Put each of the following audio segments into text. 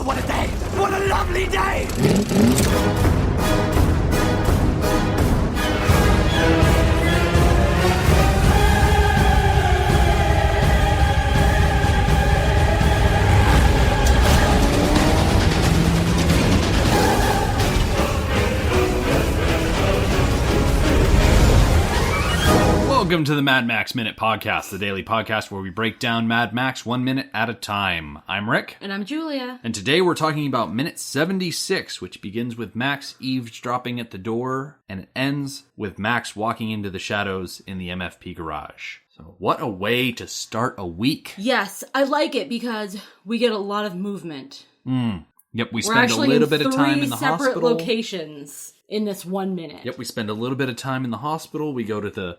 what a day! What a lovely day! Welcome to the Mad Max Minute Podcast, the daily podcast where we break down Mad Max 1 minute at a time. I'm Rick. And I'm Julia. And today we're talking about minute 76, which begins with Max eavesdropping at the door, and it ends with Max walking into the shadows in the MFP garage. So what a way to start a week. Yes, I like it because we get a lot of movement. Yep, we spend a little bit of time in the hospital. We're actually in 3 separate locations in this 1 minute. Yep, we spend a little bit of time in the hospital. We go to the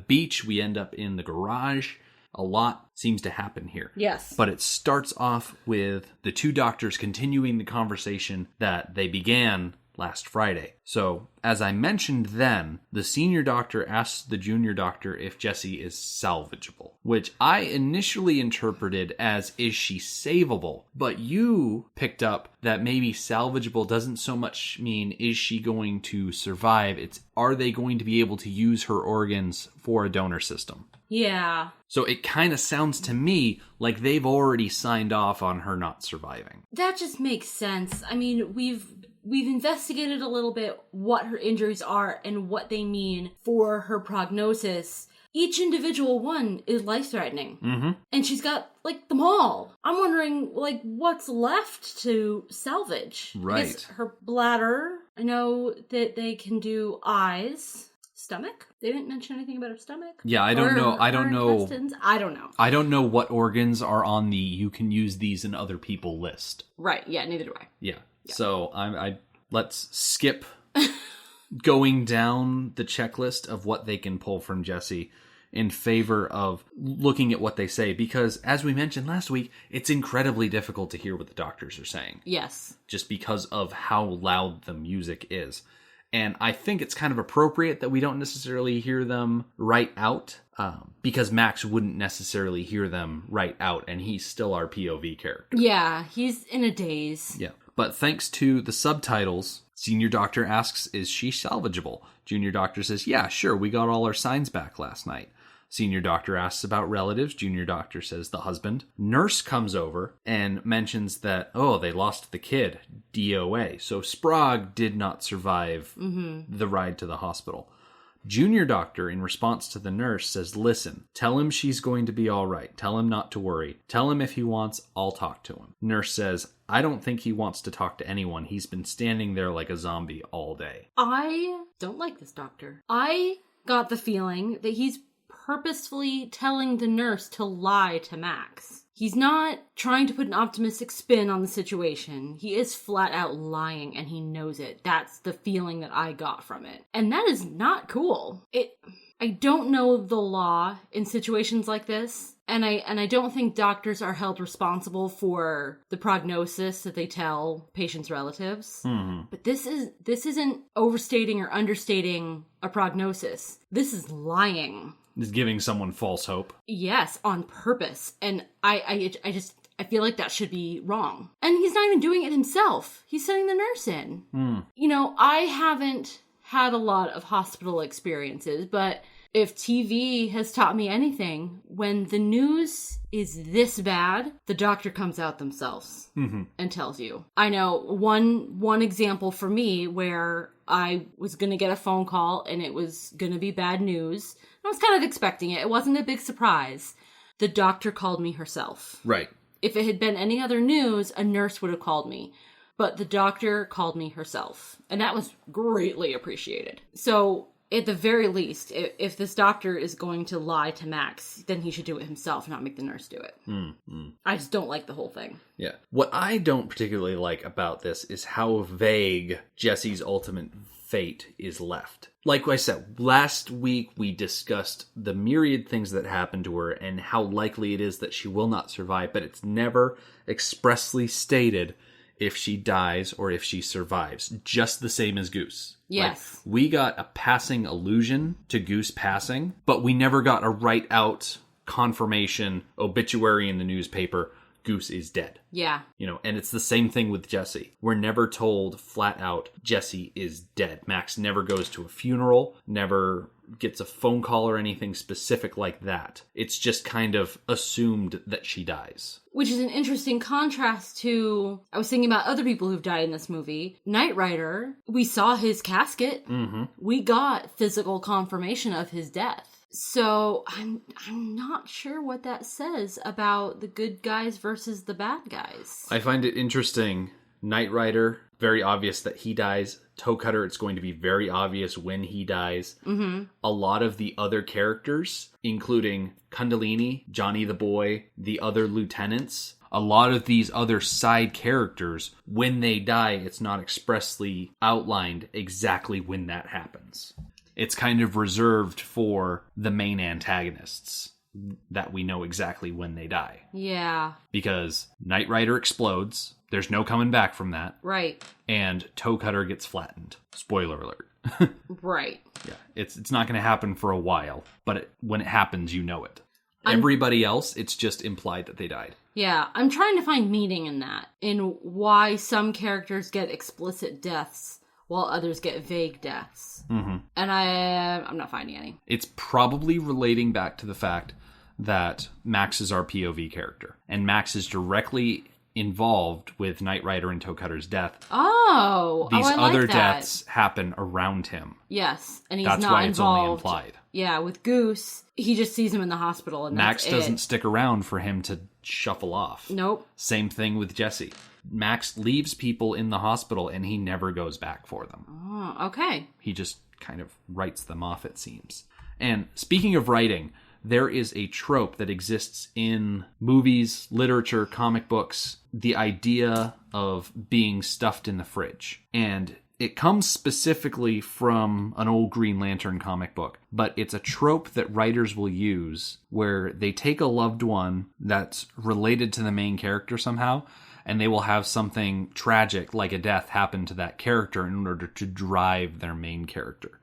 beach. We end up in the garage. A lot seems to happen here. Yes. But it starts off with the two doctors continuing the conversation that they began last Friday. So, as I mentioned then, the senior doctor asks the junior doctor if Jessie is salvageable, which I initially interpreted as, is she savable? But you picked up that maybe salvageable doesn't so much mean, is she going to survive? It's, are they going to be able to use her organs for a donor system? Yeah. So it kind of sounds to me like they've already signed off on her not surviving. That just makes sense. I mean, we've investigated a little bit what her injuries are and what they mean for her prognosis. Each individual one is life-threatening. Mm-hmm. And she's got, them all. I'm wondering, what's left to salvage? Right. I guess her bladder. I know that they can do eyes. Stomach? They didn't mention anything about her stomach. Yeah, I don't know. I don't know. Intestines. I don't know. I don't know what organs are on the you can use these in other people list. Right. Yeah, neither do I. Yeah. So let's skip going down the checklist of what they can pull from Jessie in favor of looking at what they say, because as we mentioned last week, it's incredibly difficult to hear what the doctors are saying. Yes. Just because of how loud the music is. And I think it's kind of appropriate that we don't necessarily hear them right out, because Max wouldn't necessarily hear them right out, and he's still our POV character. Yeah, he's in a daze. Yeah. But thanks to the subtitles, Senior Doctor asks, is she salvageable? Junior Doctor says, yeah, sure, we got all our signs back last night. Senior Doctor asks about relatives. Junior Doctor says the husband. Nurse comes over and mentions that, they lost the kid, DOA. So Sprague did not survive the ride to the hospital. Junior Doctor, in response to the nurse, says, listen, tell him she's going to be all right. Tell him not to worry. Tell him if he wants, I'll talk to him. Nurse says, I don't think he wants to talk to anyone. He's been standing there like a zombie all day. I don't like this doctor. I got the feeling that he's purposefully telling the nurse to lie to Max. He's not trying to put an optimistic spin on the situation. He is flat out lying, and he knows it. That's the feeling that I got from it. And that is not cool. I don't know the law in situations like this, and I don't think doctors are held responsible for the prognosis that they tell patients' relatives. Mm-hmm. But this isn't overstating or understating a prognosis. This is lying. Is giving someone false hope. Yes, on purpose. And I feel like that should be wrong. And he's not even doing it himself. He's sending the nurse in. I haven't had a lot of hospital experiences, but if TV has taught me anything, when the news is this bad, the doctor comes out themselves and tells you. I know one example for me where I was going to get a phone call and it was going to be bad news. I was kind of expecting it. It wasn't a big surprise. The doctor called me herself. Right. If it had been any other news, a nurse would have called me. But the doctor called me herself. And that was greatly appreciated. So, at the very least, if this doctor is going to lie to Max, then he should do it himself, not make the nurse do it. I just don't like the whole thing. Yeah. What I don't particularly like about this is how vague Jessie's ultimate fate is left. Like I said, last week we discussed the myriad things that happened to her and how likely it is that she will not survive, but it's never expressly stated if she dies or if she survives, just the same as Goose. Yes. Like, we got a passing allusion to Goose passing, but we never got a right out confirmation obituary in the newspaper. Goose is dead. Yeah. And it's the same thing with Jessie. We're never told flat out Jessie is dead. Max never goes to a funeral, never gets a phone call or anything specific like that. It's just kind of assumed that she dies. Which is an interesting contrast to, I was thinking about other people who've died in this movie. Knight Rider, we saw his casket. Mm-hmm. We got physical confirmation of his death. So I'm not sure what that says about the good guys versus the bad guys. I find it interesting. Knight Rider, very obvious that he dies. Toe Cutter, it's going to be very obvious when he dies. Mm-hmm. A lot of the other characters, including Kundalini, Johnny the Boy, the other lieutenants, a lot of these other side characters, when they die, it's not expressly outlined exactly when that happens. It's kind of reserved for the main antagonists that we know exactly when they die. Yeah. Because Knight Rider explodes. There's no coming back from that. Right. And Toe Cutter gets flattened. Spoiler alert. Right. Yeah. It's not going to happen for a while, but when it happens, you know it. Everybody else, it's just implied that they died. Yeah, I'm trying to find meaning in that, in why some characters get explicit deaths while others get vague deaths. Mm-hmm. And I'm not finding any. It's probably relating back to the fact that Max is our POV character, and Max is directly involved with Knight Rider and Toe Cutter's death. These I like other that. deaths happen around him. Yes, and he's That's not why involved. it's only implied. Yeah, with Goose, he just sees him in the hospital, and Max that's doesn't it. stick around for him to shuffle off. Nope. Same thing with Jessie. Max leaves people in the hospital and he never goes back for them. Oh, okay. He just kind of writes them off, it seems. And speaking of writing, there is a trope that exists in movies, literature, comic books, the idea of being stuffed in the fridge. And it comes specifically from an old Green Lantern comic book, but it's a trope that writers will use where they take a loved one that's related to the main character somehow, and they will have something tragic like a death happen to that character in order to drive their main character.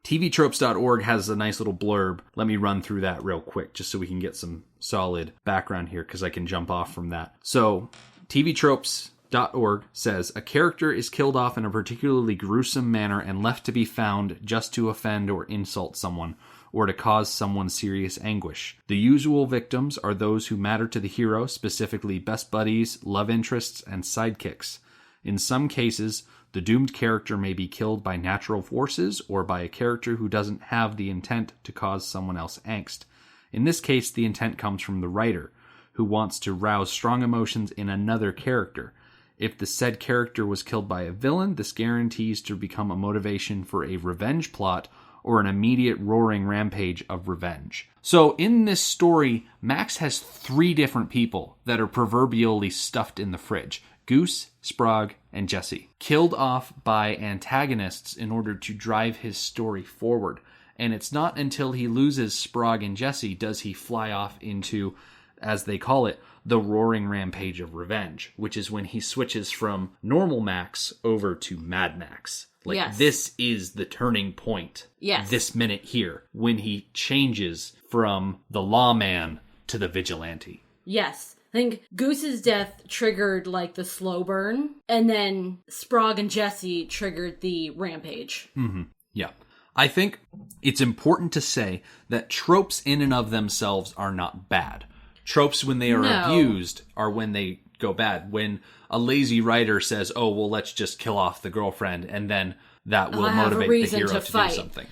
TVTropes.org has a nice little blurb. Let me run through that real quick just so we can get some solid background here because I can jump off from that. So, TVTropes.org says, a character is killed off in a particularly gruesome manner and left to be found just to offend or insult someone, or to cause someone serious anguish. The usual victims are those who matter to the hero, specifically best buddies, love interests, and sidekicks. In some cases, the doomed character may be killed by natural forces or by a character who doesn't have the intent to cause someone else angst. In this case, the intent comes from the writer, who wants to rouse strong emotions in another character. If the said character was killed by a villain, this guarantees to become a motivation for a revenge plot or an immediate roaring rampage of revenge. So in this story, Max has 3 different people that are proverbially stuffed in the fridge. Goose, Sprague, and Jessie. Killed off by antagonists in order to drive his story forward. And it's not until he loses Sprague and Jessie does he fly off into, as they call it, the roaring rampage of revenge, which is when he switches from normal Max over to Mad Max. Like, yes. This is the turning point. Yes. This minute here, when he changes from the Lawman to the Vigilante. Yes. I think Goose's death triggered, like, the slow burn, and then Sprague and Jessie triggered the rampage. Mm-hmm. Yeah. I think it's important to say that tropes in and of themselves are not bad. Tropes, when they are abused, are when they go bad. When a lazy writer says, oh, well, let's just kill off the girlfriend, and then that will motivate the hero to do something.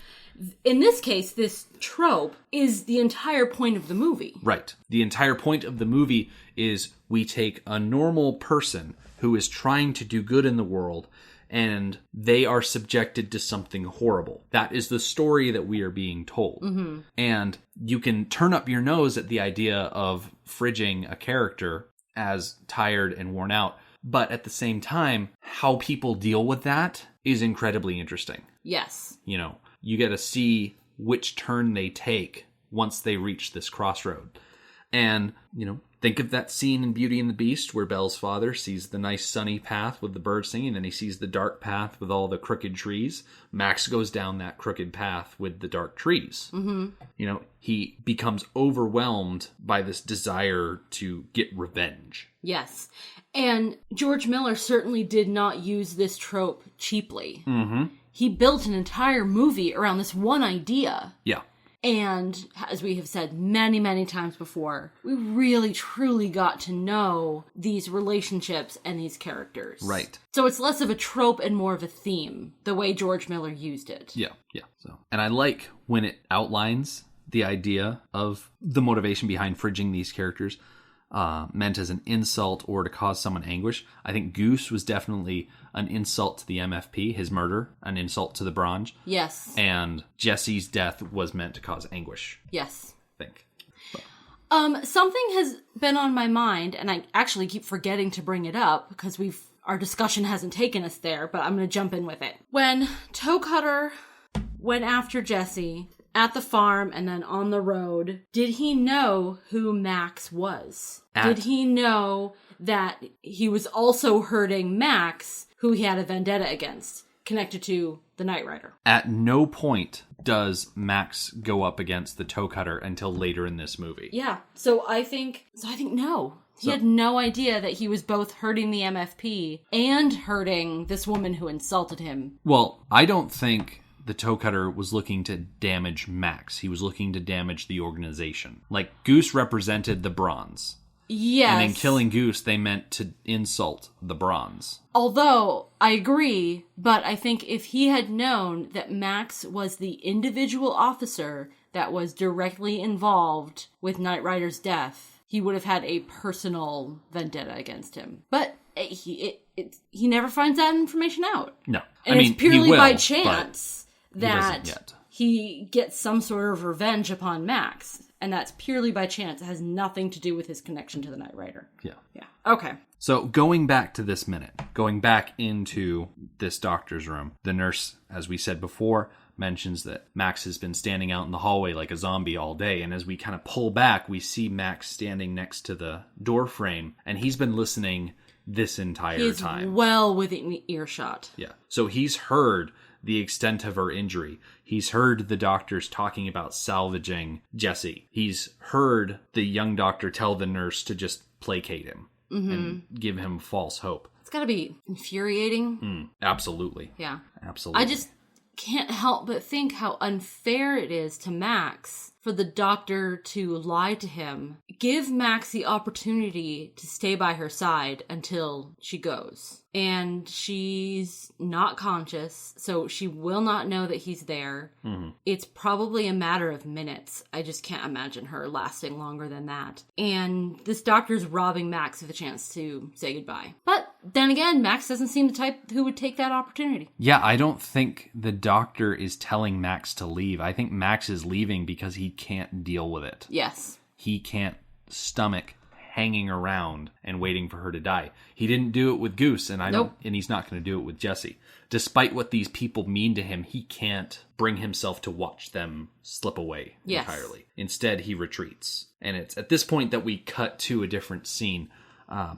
In this case, this trope is the entire point of the movie. Right. The entire point of the movie is we take a normal person who is trying to do good in the world, and they are subjected to something horrible. That is the story that we are being told. Mm-hmm. And you can turn up your nose at the idea of fridging a character as tired and worn out, but at the same time, how people deal with that is incredibly interesting. Yes. You know, you get to see which turn they take once they reach this crossroad. And, you know, Think of that scene in Beauty and the Beast where Belle's father sees the nice sunny path with the birds singing, and then he sees the dark path with all the crooked trees. Max goes down that crooked path with the dark trees. Mm-hmm. You know, he becomes overwhelmed by this desire to get revenge. Yes. And George Miller certainly did not use this trope cheaply. Mm-hmm. He built an entire movie around this one idea. Yeah. And as we have said many, many times before, we really, truly got to know these relationships and these characters. Right. So it's less of a trope and more of a theme, the way George Miller used it. Yeah. And I like when it outlines the idea of the motivation behind fridging these characters, meant as an insult or to cause someone anguish. I think Goose was definitely an insult to the MFP, his murder, an insult to the Branch. Yes. And Jessie's death was meant to cause anguish. Yes. I think. Something has been on my mind, and I actually keep forgetting to bring it up because our discussion hasn't taken us there, but I'm going to jump in with it. When Toe Cutter went after Jessie at the farm and then on the road, did he know who Max was? Did he know that he was also hurting Max, who he had a vendetta against, connected to the Knight Rider? At no point does Max go up against the Toe Cutter until later in this movie. Yeah. So I think no. He had no idea that he was both hurting the MFP and hurting this woman who insulted him. Well, I don't think the Toe Cutter was looking to damage Max. He was looking to damage the organization. Like, Goose represented the Bronze. Yes. And in killing Goose, they meant to insult the Bronze. Although, I agree, but I think if he had known that Max was the individual officer that was directly involved with Knight Rider's death, he would have had a personal vendetta against him. But he never finds that information out. No. And I mean, it's purely he will, by chance that he gets some sort of revenge upon Max. And that's purely by chance. It has nothing to do with his connection to the Knight Rider. Yeah. Okay. So going back to this minute, going back into this doctor's room, the nurse, as we said before, mentions that Max has been standing out in the hallway like a zombie all day. And as we kind of pull back, we see Max standing next to the door frame. And he's been listening this entire time. He's well within earshot. Yeah. So he's heard the extent of her injury. He's heard the doctors talking about salvaging Jessie. He's heard the young doctor tell the nurse to just placate him and give him false hope. It's gotta be infuriating. Absolutely. Yeah. Absolutely. I just can't help but think how unfair it is to Max for the doctor to lie to him. Give Max the opportunity to stay by her side until she goes. And she's not conscious, so she will not know that he's there. Mm-hmm. It's probably a matter of minutes. I just can't imagine her lasting longer than that. And this doctor's robbing Max of the chance to say goodbye. But then again, Max doesn't seem the type who would take that opportunity. Yeah, I don't think the doctor is telling Max to leave. I think Max is leaving because he can't deal with it. Yes. He can't stomach hanging around and waiting for her to die. He didn't do it with Goose, and and he's not going to do it with Jessie. Despite what these people mean to him, he can't bring himself to watch them slip away entirely. Instead, he retreats. And it's at this point that we cut to a different scene.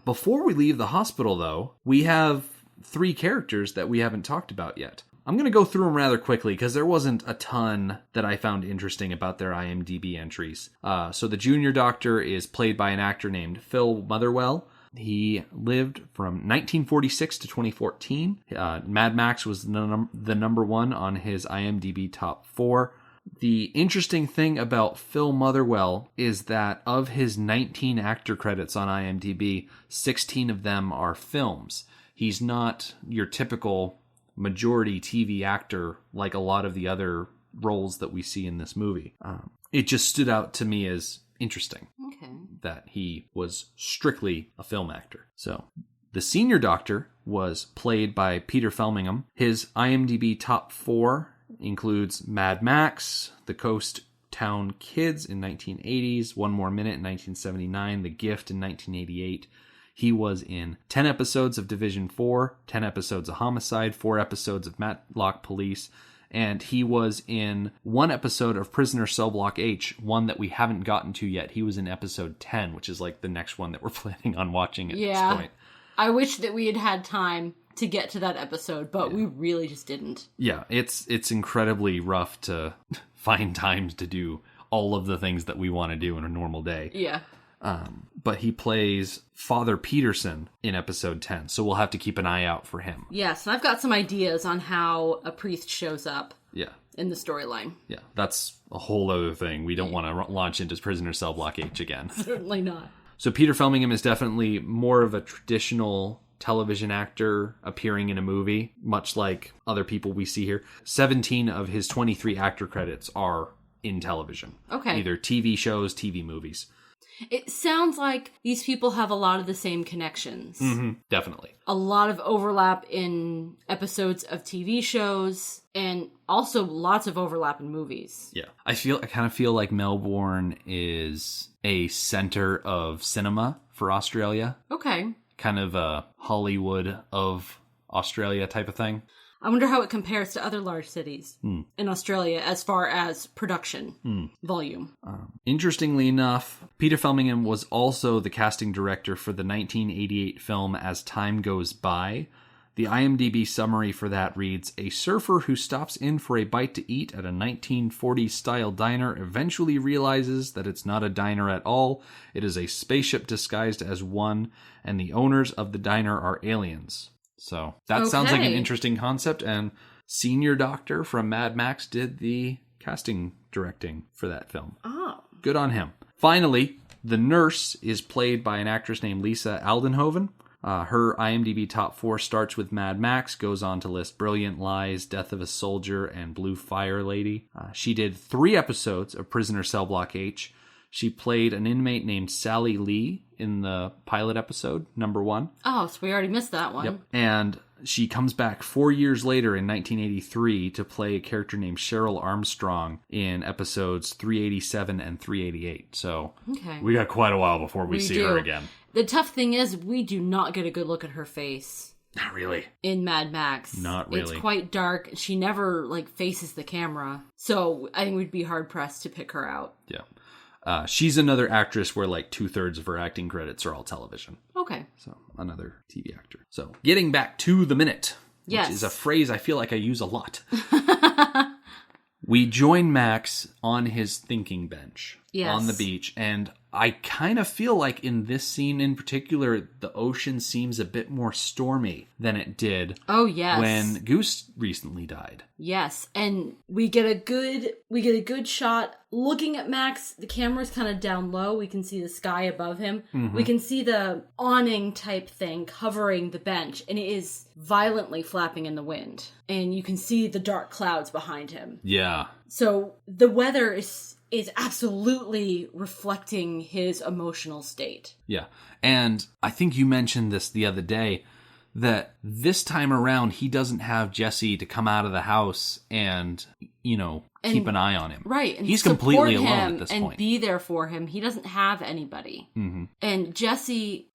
Before we leave the hospital, though, we have 3 characters that we haven't talked about yet. I'm going to go through them rather quickly because there wasn't a ton that I found interesting about their IMDb entries. So the junior doctor is played by an actor named Phil Motherwell. He lived from 1946 to 2014. Mad Max was the number 1 on his IMDb top 4. The interesting thing about Phil Motherwell is that of his 19 actor credits on IMDb, 16 of them are films. He's not your typical majority TV actor like a lot of the other roles that we see in this movie. It just stood out to me as interesting that he was strictly a film actor. So the senior doctor was played by Peter Felmingham. His IMDb top 4 includes Mad Max, The Coast Town Kids in 1980s, One More Minute in 1979, The Gift in 1988. He was in 10 episodes of Division 4, 10 episodes of Homicide, 4 episodes of Matlock Police, And he was in one episode of Prisoner Cell Block H, one that we haven't gotten to yet. He was in episode 10, which is like the next one that we're planning on watching at this point. I wish that we had had time to get to that episode, but we really just didn't. Yeah, it's incredibly rough to find time to do all of the things that we want to do in a normal day. Yeah. But he plays Father Peterson in episode 10, so we'll have to keep an eye out for him. Yes, and I've got some ideas on how a priest shows up in the storyline. Yeah, that's a whole other thing. We don't want to launch into Prisoner Cell Block H again. Certainly not. So Peter Felmingham is definitely more of a traditional television actor appearing in a movie, much like other people we see here. 17 of his 23 actor credits are in television. Okay. Either TV shows, TV movies. It sounds like these people have a lot of the same connections. Mm-hmm, definitely. A lot of overlap in episodes of TV shows, and also lots of overlap in movies. Yeah. I kind of feel like Melbourne is a center of cinema for Australia. Okay. Kind of a Hollywood of Australia type of thing. I wonder how it compares to other large cities in Australia as far as production volume. Interestingly enough, Peter Felmingham was also the casting director for the 1988 film As Time Goes By. The IMDb summary for that reads, "A surfer who stops in for a bite to eat at a 1940s-style diner eventually realizes that it's not a diner at all. It is a spaceship disguised as one, and the owners of the diner are aliens." So that sounds like an interesting concept, and Senior Doctor from Mad Max did the casting directing for that film. Oh. Good on him. Finally, the nurse is played by an actress named Lisa Aldenhoven. Her IMDb top 4 starts with Mad Max, goes on to list Brilliant Lies, Death of a Soldier, and Blue Fire Lady. She did 3 episodes of Prisoner Cell Block H. She played an inmate named Sally Lee in the pilot episode, number 1. Oh, so we already missed that one. Yep. And she comes back 4 years later in 1983 to play a character named Cheryl Armstrong in episodes 387 and 388. So we got quite a while before we see her again. The tough thing is we do not get a good look at her face. Not really. In Mad Max. Not really. It's quite dark. She never faces the camera. So I think we'd be hard pressed to pick her out. Yeah. She's another actress where 2/3 of her acting credits are all television. Okay. So another TV actor. So getting back to the minute, which is a phrase I feel like I use a lot. We join Max on his thinking bench on the beach, and I kind of feel like in this scene in particular, the ocean seems a bit more stormy than it did. Oh yes, when Goose recently died. Yes, and we get a good shot looking at Max. The camera's kind of down low. We can see the sky above him. Mm-hmm. We can see the awning type thing covering the bench, and it is violently flapping in the wind. And you can see the dark clouds behind him. Yeah. So the weather is absolutely reflecting his emotional state. Yeah. And I think you mentioned this the other day, that this time around, he doesn't have Jessie to come out of the house and, keep an eye on him. Right. And he's completely alone at this point. And be there for him. He doesn't have anybody. Mm-hmm. And Jessie,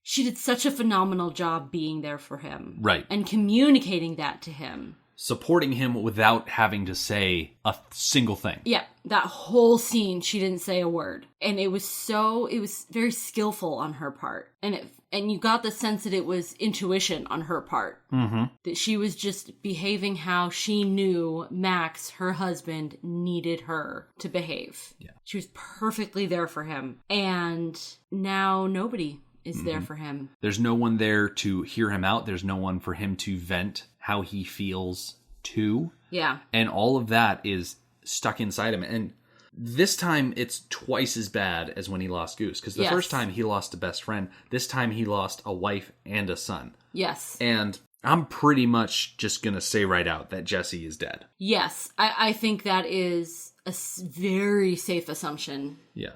she did such a phenomenal job being there for him. Right. And communicating that to him. Supporting him without having to say a single thing. Yeah, that whole scene, she didn't say a word. And it was very skillful on her part. And you got the sense that it was intuition on her part. Mm-hmm. That she was just behaving how she knew Max, her husband, needed her to behave. Yeah. She was perfectly there for him. And now nobody is there for him. There's no one there to hear him out. There's no one for him to vent how he feels to. Yeah. And all of that is stuck inside him. And this time it's twice as bad as when he lost Goose. Because the first time he lost a best friend. This time he lost a wife and a son. Yes. And I'm pretty much just going to say right out that Jessie is dead. Yes. I think that is a very safe assumption. Yeah.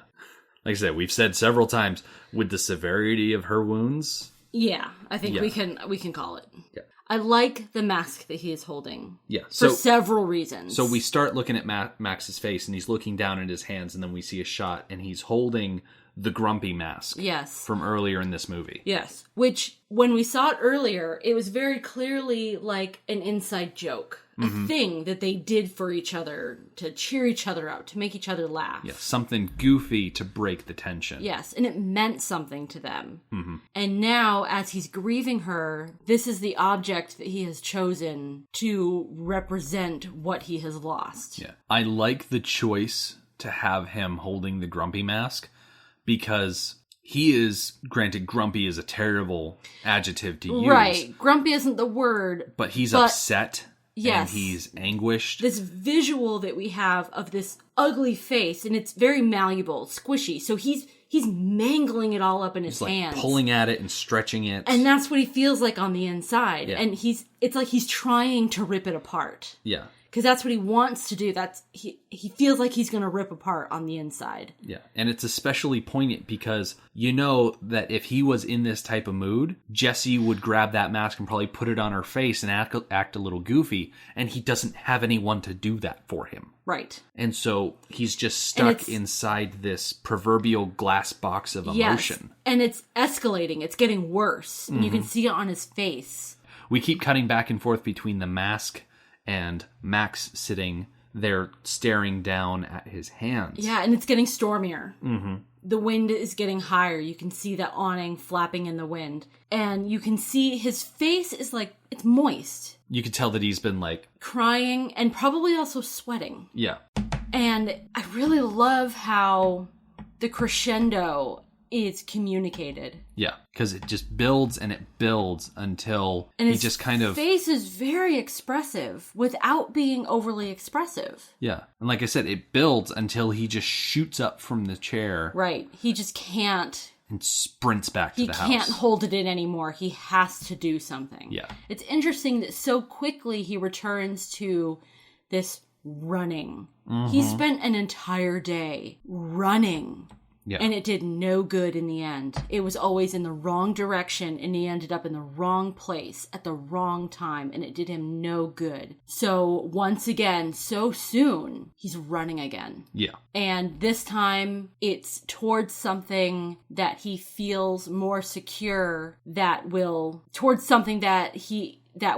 Like I said, we've said several times, with the severity of her wounds. Yeah, I think we can call it. Yeah. I like the mask that he is holding. Yeah. For several reasons. So we start looking at Max's face, and he's looking down at his hands, and then we see a shot, and he's holding the grumpy mask. Yes. From earlier in this movie. Yes. Which, when we saw it earlier, it was very clearly like an inside joke. a thing that they did for each other to cheer each other up, to make each other laugh. Yeah, something goofy to break the tension. Yes, and it meant something to them. And now, as he's grieving her, this is the object that he has chosen to represent what he has lost. Yeah. I like the choice to have him holding the grumpy mask because he is, granted, grumpy is a terrible adjective to use. Right. Grumpy isn't the word. But he's upset. Yes. And he's anguished. This visual that we have of this ugly face, and it's very malleable, squishy. So he's mangling it all up in his hands. Pulling at it and stretching it. And that's what he feels like on the inside. Yeah. And it's like he's trying to rip it apart. Yeah. Because that's what he wants to do. He feels like he's going to rip apart on the inside. Yeah. And it's especially poignant because you know that if he was in this type of mood, Jessie would grab that mask and probably put it on her face and act a little goofy. And he doesn't have anyone to do that for him. Right. And so he's just stuck inside this proverbial glass box of emotion. Yes. And it's escalating. It's getting worse. And you can see it on his face. We keep cutting back and forth between the mask and Max sitting there staring down at his hands. Yeah, and it's getting stormier. The wind is getting higher. You can see the awning flapping in the wind. And you can see his face is it's moist. You could tell that he's been crying and probably also sweating. Yeah. And I really love how the crescendo is communicated. Yeah, because it just builds and it builds until he just kind of... his face is very expressive without being overly expressive. Yeah, and like I said, it builds until he just shoots up from the chair. Right, he just can't... And sprints back to the house. He can't hold it in anymore. He has to do something. Yeah. It's interesting that so quickly he returns to this running. He spent an entire day running. Yeah. And it did no good in the end. It was always in the wrong direction, and he ended up in the wrong place at the wrong time, and it did him no good. So once again, so soon, he's running again. Yeah. And this time, it's towards something that he feels more secure towards something that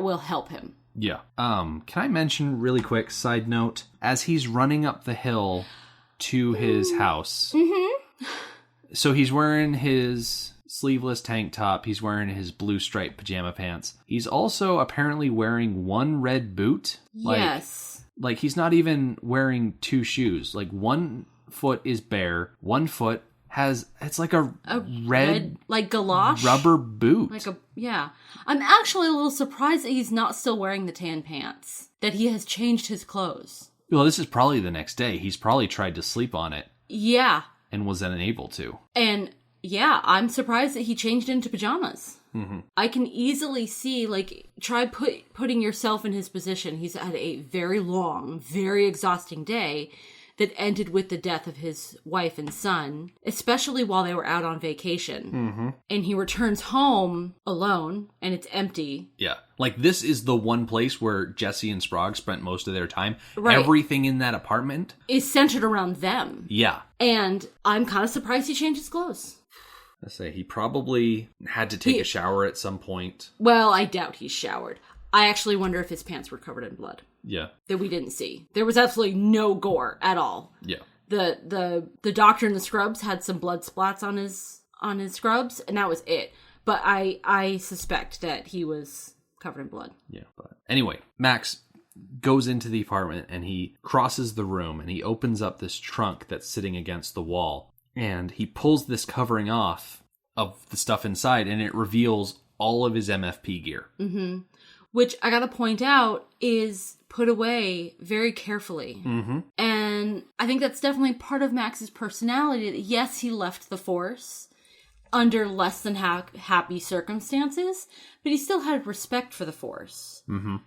will help him. Yeah. Can I mention really quick, side note, as he's running up the hill to his house... So he's wearing his sleeveless tank top. He's wearing his blue striped pajama pants. He's also apparently wearing one red boot. Yes. Like he's not even wearing two shoes. Like one foot is bare. One foot it's like a red like galosh rubber boot. I'm actually a little surprised that he's not still wearing the tan pants. That he has changed his clothes. Well, this is probably the next day. He's probably tried to sleep on it. Yeah. And was unable to. And yeah, I'm surprised that he changed into pajamas. I can easily see, try putting yourself in his position. He's had a very long, very exhausting day that ended with the death of his wife and son, especially while they were out on vacation. And he returns home alone, and it's empty. Yeah. This is the one place where Jessie and Sprague spent most of their time. Right. Everything in that apartment is centered around them. Yeah. And I'm kind of surprised he changed his clothes. I say he probably had to take a shower at some point. Well, I doubt he showered. I actually wonder if his pants were covered in blood. Yeah. That we didn't see. There was absolutely no gore at all. Yeah. The doctor in the scrubs had some blood splats on his scrubs, and that was it. But I suspect that he was covered in blood. Yeah. But anyway, Max goes into the apartment and he crosses the room and he opens up this trunk that's sitting against the wall. And he pulls this covering off of the stuff inside, and it reveals all of his MFP gear. Which I gotta point out is put away very carefully. And I think that's definitely part of Max's personality. Yes, he left the Force under less than happy circumstances, but he still had respect for the Force.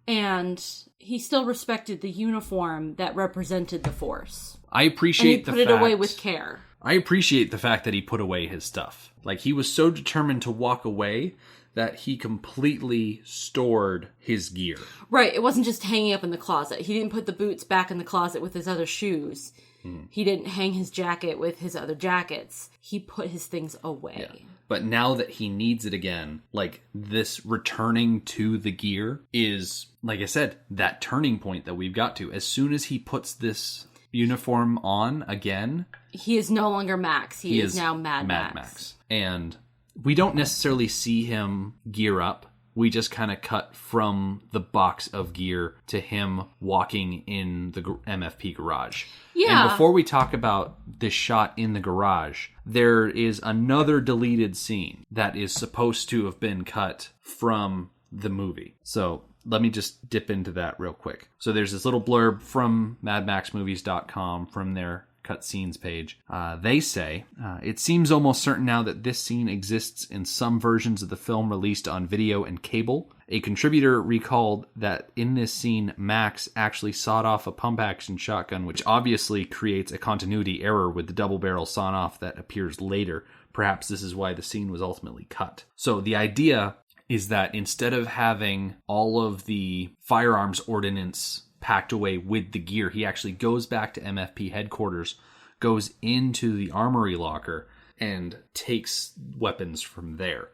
And he still respected the uniform that represented the Force. I appreciate and he put it away with care. I appreciate the fact that he put away his stuff. He was so determined to walk away that he completely stored his gear. Right, it wasn't just hanging up in the closet. He didn't put the boots back in the closet with his other shoes. He didn't hang his jacket with his other jackets. He put his things away. Yeah. But now that he needs it again, like, this returning to the gear is, like I said, that turning point that we've got to. As soon as he puts this uniform on again, he is no longer Max. He is now Mad Max. And we don't necessarily see him gear up. We just kind of cut from the box of gear to him walking in the MFP garage. Yeah. And before we talk about this shot in the garage, there is another deleted scene that is supposed to have been cut from the movie. So let me just dip into that real quick. So there's this little blurb from madmaxmovies.com from their cutscenes page. They say, it seems almost certain now that this scene exists in some versions of the film released on video and cable. A contributor recalled that in this scene, Max actually sawed off a pump-action shotgun, which obviously creates a continuity error with the double-barrel sawn-off that appears later. Perhaps this is why the scene was ultimately cut. So the idea is that instead of having all of the firearms ordnance packed away with the gear, he actually goes back to MFP headquarters, goes into the armory locker, and takes weapons from there.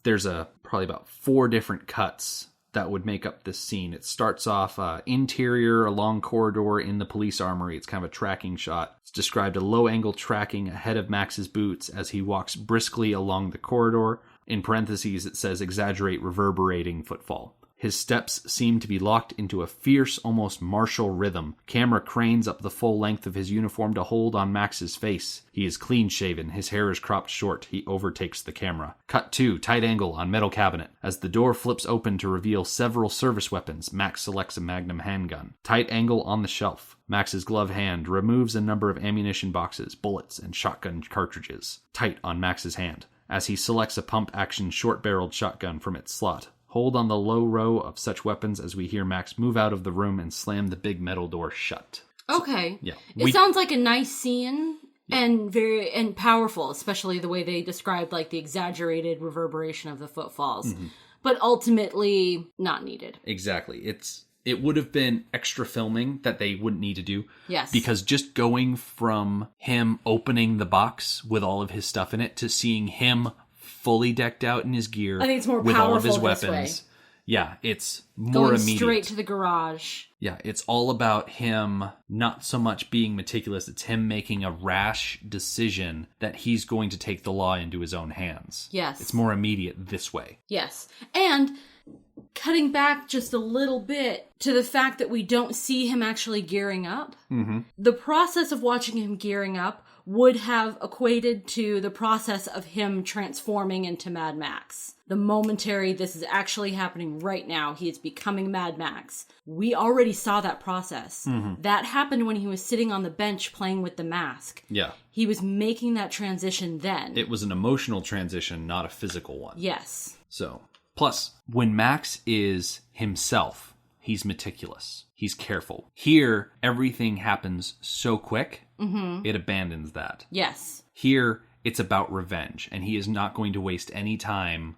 There's probably about 4 different cuts that would make up this scene. It starts off interior, a long corridor in the police armory. It's kind of a tracking shot. It's described a low-angle tracking ahead of Max's boots as he walks briskly along the corridor. In parentheses, it says exaggerate reverberating footfall. His steps seem to be locked into a fierce, almost martial rhythm. Camera cranes up the full length of his uniform to hold on Max's face. He is clean-shaven. His hair is cropped short. He overtakes the camera. Cut 2, tight angle on metal cabinet. As the door flips open to reveal several service weapons, Max selects a Magnum handgun. Tight angle on the shelf. Max's gloved hand removes a number of ammunition boxes, bullets, and shotgun cartridges. Tight on Max's hand, as he selects a pump-action short-barreled shotgun from its slot. Hold on the low row of such weapons as we hear Max move out of the room and slam the big metal door shut. Okay. Yeah. It sounds like a nice scene and very powerful, especially the way they described like the exaggerated reverberation of the footfalls. Mm-hmm. But ultimately not needed. Exactly. It would have been extra filming that they wouldn't need to do. Yes. Because just going from him opening the box with all of his stuff in it to seeing him fully decked out in his gear, I think it's more with all of his powerful this weapons. way. Yeah, it's more Going immediate. straight to the garage. Yeah, it's all about him not so much being meticulous, it's him making a rash decision that he's going to take the law into his own hands. Yes. It's more immediate this way. Yes. And cutting back just a little bit to the fact that we don't see him actually gearing up. Mm-hmm. The process of watching him gearing up would have equated to the process of him transforming into Mad Max. The momentary, this is actually happening right now, he is becoming Mad Max. We already saw that process. Mm-hmm. That happened when he was sitting on the bench playing with the mask. Yeah. He was making that transition then. It was an emotional transition, not a physical one. Yes. So, plus, when Max is himself, he's meticulous. He's careful. Here, everything happens so quick, it abandons that. Yes. Here, it's about revenge, and he is not going to waste any time,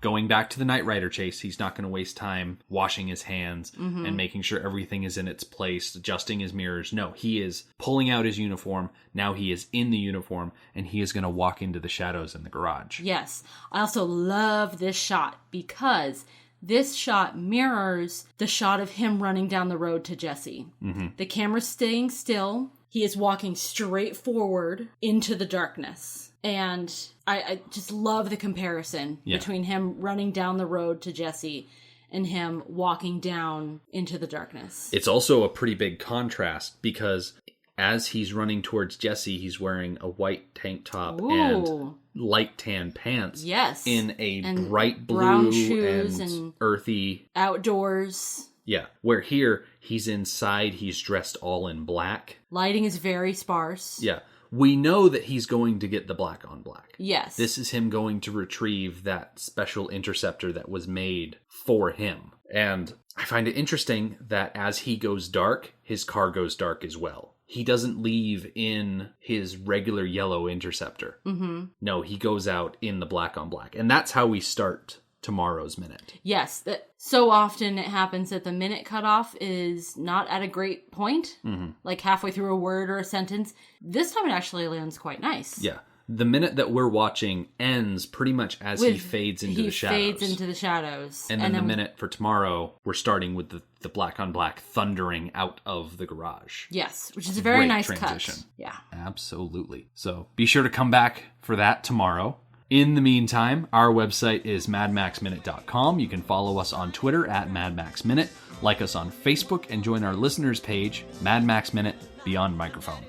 going back to the Knight Rider chase. He's not going to waste time washing his hands and making sure everything is in its place, adjusting his mirrors. No, he is pulling out his uniform. Now he is in the uniform, and he is going to walk into the shadows in the garage. Yes. I also love this shot because this shot mirrors the shot of him running down the road to Jessie. Mm-hmm. The camera's staying still. He is walking straight forward into the darkness. And I just love the comparison between him running down the road to Jessie and him walking down into the darkness. It's also a pretty big contrast because as he's running towards Jessie, he's wearing a white tank top and light tan pants. Yes. In a bright blue brown shoes and earthy outdoors. Yeah, where here, he's inside, he's dressed all in black. Lighting is very sparse. Yeah, we know that he's going to get the black on black. Yes. This is him going to retrieve that special interceptor that was made for him. And I find it interesting that as he goes dark, his car goes dark as well. He doesn't leave in his regular yellow interceptor. Mm-hmm. No, he goes out in the black on black. And that's how we start tomorrow's minute. Yes, that so often it happens that the minute cutoff is not at a great point, like halfway through a word or a sentence. This time it actually lands quite nice. Yeah. The minute that we're watching ends pretty much as he fades into the shadows. He fades into the shadows. And then the minute for tomorrow, we're starting with the black on black thundering out of the garage. Yes, which is a very Great nice transition. cut. Yeah. Absolutely. So be sure to come back for that tomorrow. In the meantime, our website is madmaxminute.com. You can follow us on Twitter at madmaxminute, like us on Facebook, and join our listeners page, Mad Max Minute Beyond Microphone.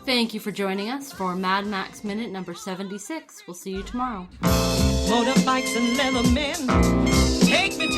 Thank you for joining us for Mad Max Minute number 76. We'll see you tomorrow. Motorbikes and leather men take me